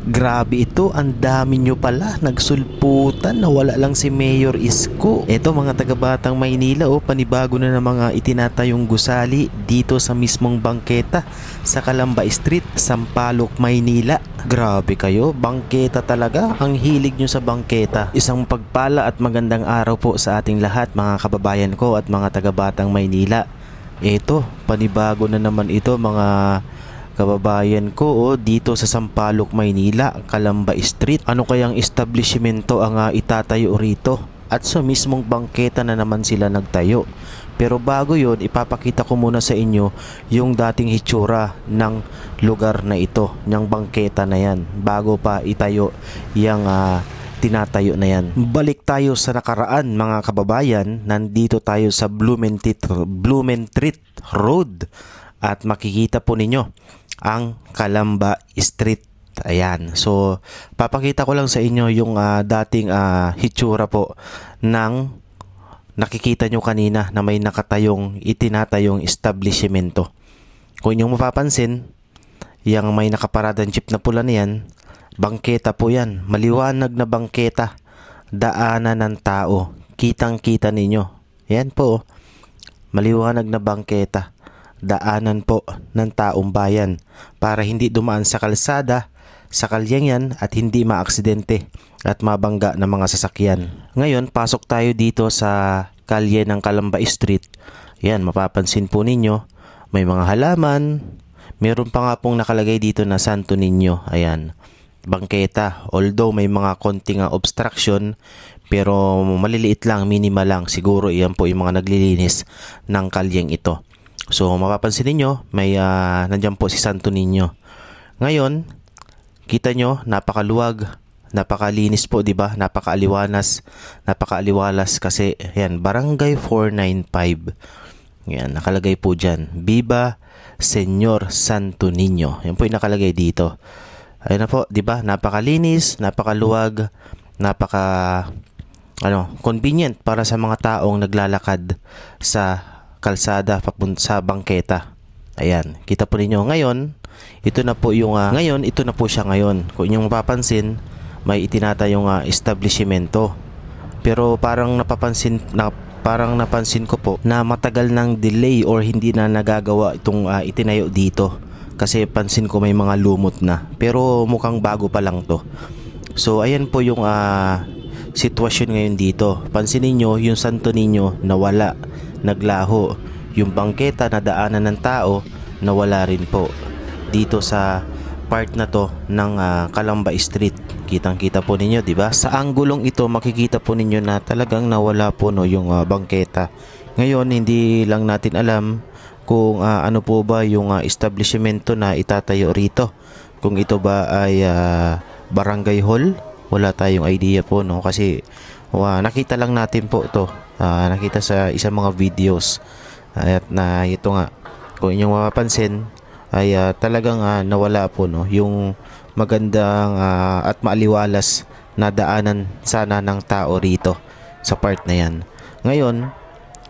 Grabe ito, ang dami nyo pala. Nagsulputan na wala lang si Mayor Isko. Eto mga taga-Batang Maynila, panibago na ng mga itinatayong gusali dito sa mismong bangketa sa Calamba Street, Sampaloc, Maynila. Grabe kayo, bangketa talaga. Ang hilig nyo sa bangketa. Isang pagpala at magandang araw po sa ating lahat, mga kababayan ko at mga taga-Batang Maynila. Eto, panibago na naman ito mga kababayan ko dito sa Sampaloc, Maynila, Calamba Street. Ano kayang establishmento ang itatayo rito? At sa mismong bangketa na naman sila nagtayo. Pero bago yon, ipapakita ko muna sa inyo yung dating hitsura ng lugar na ito, ng bangketa na yan, bago pa itayo yung tinatayo na yan. Balik tayo sa nakaraan mga kababayan. Nandito tayo sa Blumentritt Road at makikita po ninyo ang Calamba Street. Ayan. So, papakita ko lang sa inyo yung dating hitsura po ng nakikita nyo kanina na may itinatayong establishmento. Kung inyong mapapansin, yung may nakaparadang jeep na pula na yan, bangketa po yan. Maliwanag na bangketa. Daanan ng tao. Kitang-kita ninyo. Yan po. Maliwanag na bangketa. Daanan po ng taong bayan para hindi dumaan sa kalsada, sa kalyeng yan at hindi maaksidente at mabangga ng mga sasakyan. Ngayon, pasok tayo dito sa kalye ng Calamba Street. Yan, mapapansin po ninyo, may mga halaman. Meron pa nga pong nakalagay dito na Santo Niño. Ayan, bangketa. Although may mga konting obstruction, pero maliliit lang, minimal lang. Siguro iyan po yung mga naglilinis ng kalyeng ito. So mapapansin niyo may nandiyan po si Santo Niño. Ngayon, kita nyo, napakaluwag, napakalinis po, 'di ba? Napakaaliwalas kasi yan, Barangay 495. Yan, nakalagay po diyan. Viva Señor Santo Niño. Yan po 'yung nakalagay dito. Ayun na po, 'di ba? Napakalinis, napakaluwag, convenient para sa mga taong naglalakad sa kalsada papunta sa bangketa. Ayan, kita po ninyo ngayon, ito na po siya ngayon. Kung inyong mapapansin, may itinatayong establishmento. Pero parang napansin ko po na matagal ng delay or hindi na nagagawa itong itinayo dito. Kasi pansin ko may mga lumot na. Pero mukhang bago pa lang to. So ayan po yung sitwasyon ngayon dito. Pansinin nyo, yung Santo Niño nawala, naglaho. Yung bangketa na daanan ng tao nawala rin po dito sa part na to ng Calamba Street. Kitang-kita po ninyo, 'di ba? Sa anggulong ito makikita po ninyo na talagang nawala po yung bangketa. Ngayon hindi lang natin alam kung ano po ba yung establishmento na itatayo rito. Kung ito ba ay barangay hall, wala tayong idea po, no, kasi nakita lang natin po to, nakita sa isang mga videos at na ito nga, kung inyong mapapansin ay talagang nawala po, no, yung magandang at maaliwalas na daanan sana ng tao rito sa part na yan. Ngayon,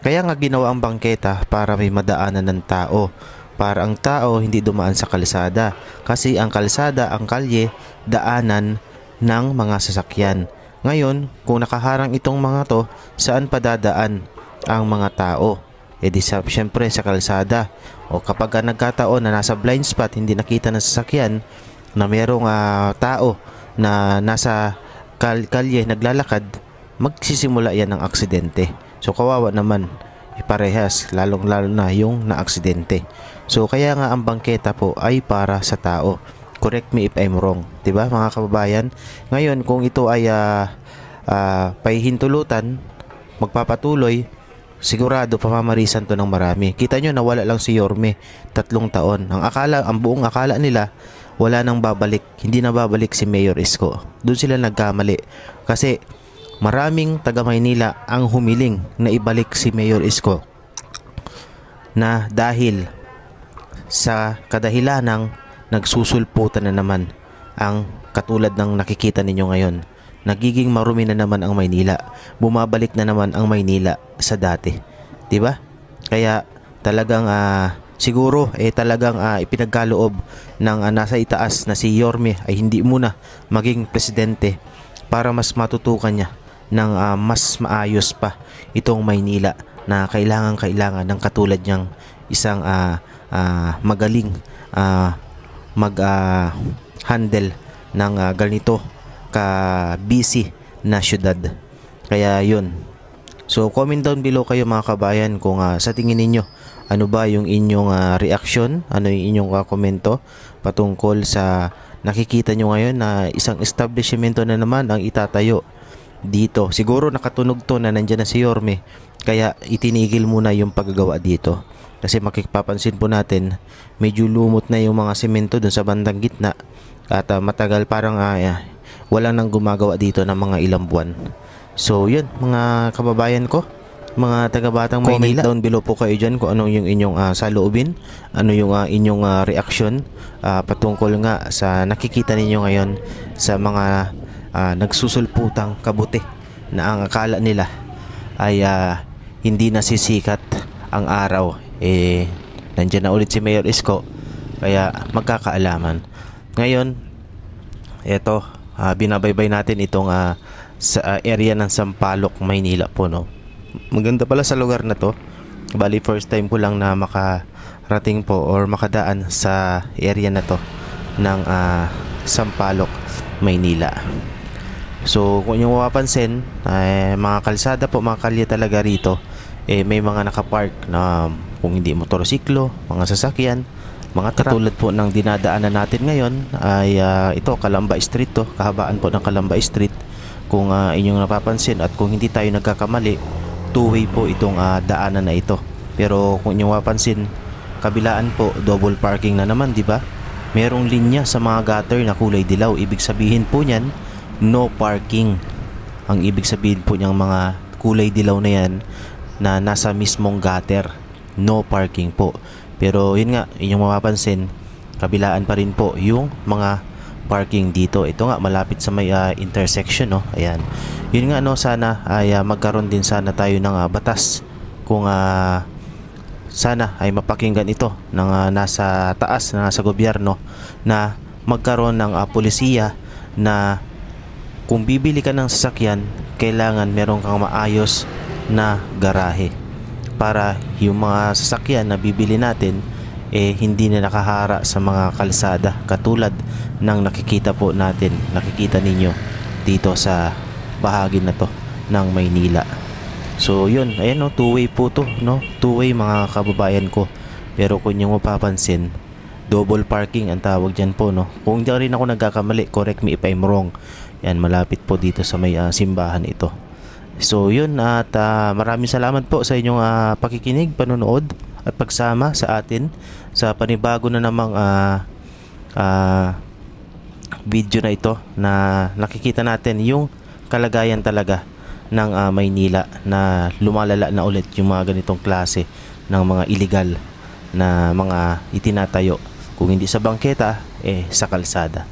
kaya nga ginawa ang bangketa para may madaanan ng tao, para ang tao hindi dumaan sa kalsada, kasi ang kalsada, ang kalye, daanan ng mga sasakyan. Ngayon, kung nakaharang itong mga to, saan pa dadaan ang mga tao? Siyempre sa kalsada. O kapag nagkataon na nasa blind spot, hindi nakita ng sasakyan na merong tao na nasa kalye naglalakad, magsisimula yan ng aksidente. So kawawa naman, parehas, lalong-lalo na yung naaksidente. So kaya nga ang bangketa po ay para sa tao. Correct me if I'm wrong, 'di ba mga kababayan? Ngayon, kung ito ay pahihintulutan, magpapatuloy, sigurado pamamarisan to ng marami. Kita nyo, nawala lang si Yorme, 3 taon. Ang buong akala nila wala nang babalik, hindi na babalik si Mayor Isko. Doon sila nagkamali. Kasi maraming taga Maynila ang humiling na ibalik si Mayor Isko, na dahil sa kadahilanang nagsusulputan na naman ang katulad ng nakikita ninyo ngayon. Nagiging marumi na naman ang Maynila. Bumabalik na naman ang Maynila sa dati. 'Di ba? Kaya talagang siguro talagang ipinagkaloob ng nasa itaas na si Yorme ay hindi muna maging presidente para mas matutukan niya ng mas maayos pa itong Maynila na kailangan ng katulad niyang isang magaling mag-handle ng ganito ka busy na syudad. Kaya yun. So comment down below kayo mga kabayan kung sa tingin ninyo ano ba yung inyong reaction, ano yung inyong komento patungkol sa nakikita nyo ngayon na isang establishmento na naman ang itatayo dito. Siguro nakatunog to na nandyan na si Yorme, kaya itinigil muna yung paggagawa dito. Kasi makipapansin po natin, medyo lumot na yung mga semento dun sa bandang gitna at matagal parang wala nang gumagawa dito ng mga ilang buwan. So yun mga kababayan ko, mga taga-Batang Maynila, down below po kayo dyan kung anong yung inyong saloobin, ano yung inyong reaksyon patungkol nga sa nakikita ninyo ngayon sa mga nagsusulputang kabuti na ang akala nila ay hindi nasisikat ang araw. Nandiyan na ulit si Mayor Isko, kaya magkakaalaman. Ngayon, eto, binabaybay natin itong sa area ng Sampaloc, Maynila po, no. Maganda pala sa lugar na to. Bali first time ko lang na makarating po or makadaan sa area na to ng Sampaloc, Maynila. So kung yung mapapansin, mga kalsada po, mga kalye talaga rito, may mga nakapark na kung hindi motorsiklo, mga sasakyan, mga truck. Katulad po ng dinadaanan natin ngayon ay ito, Calamba Street to, kahabaan po ng Calamba Street. Kung inyong napapansin at kung hindi tayo nagkakamali, two-way po itong daanan na ito. Pero kung inyong mapapansin, kabilaan po, double parking na naman, di ba? Merong linya sa mga gutter na kulay dilaw. Ibig sabihin po niyan, no parking. Ang ibig sabihin po niyang mga kulay dilaw na yan na nasa mismong gutter, no parking po. Pero yun nga, inyong mapapansin, kabilaan pa rin po yung mga parking dito. Ito nga, malapit sa may intersection, no? Ayan. Yun nga, no, sana ay magkaroon din sana tayo ng batas kung sana ay mapakinggan ito ng nasa taas, na nasa gobyerno, na magkaroon ng polisiya na kung bibili ka ng sasakyan, kailangan meron kang maayos na garahe para yung mga sasakyan na bibili natin hindi na nakahara sa mga kalsada katulad ng nakikita po natin, nakikita ninyo dito sa bahagi na to ng Maynila. So yun, ayan, no, two-way po to, no? Two-way mga kababayan ko. Pero kung yung mapapansin, double parking ang tawag dyan po, no? Kung hindi rin ako nagkakamali, correct me if I'm wrong. Yan, malapit po dito sa may simbahan ito. So yun, at maraming salamat po sa inyong pakikinig, panonood at pagsama sa atin sa panibago na namang video na ito, na nakikita natin yung kalagayan talaga ng Maynila, na lumalala na ulit yung mga ganitong klase ng mga illegal na mga itinatayo, kung hindi sa bangketa, sa kalsada.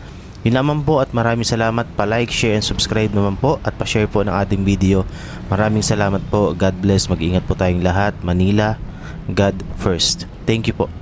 Yun naman po, at maraming salamat. Pa-like, share, and subscribe naman po, at pa-share po ng ating video. Maraming salamat po. God bless. Mag-ingat po tayong lahat. Manila, God first. Thank you po.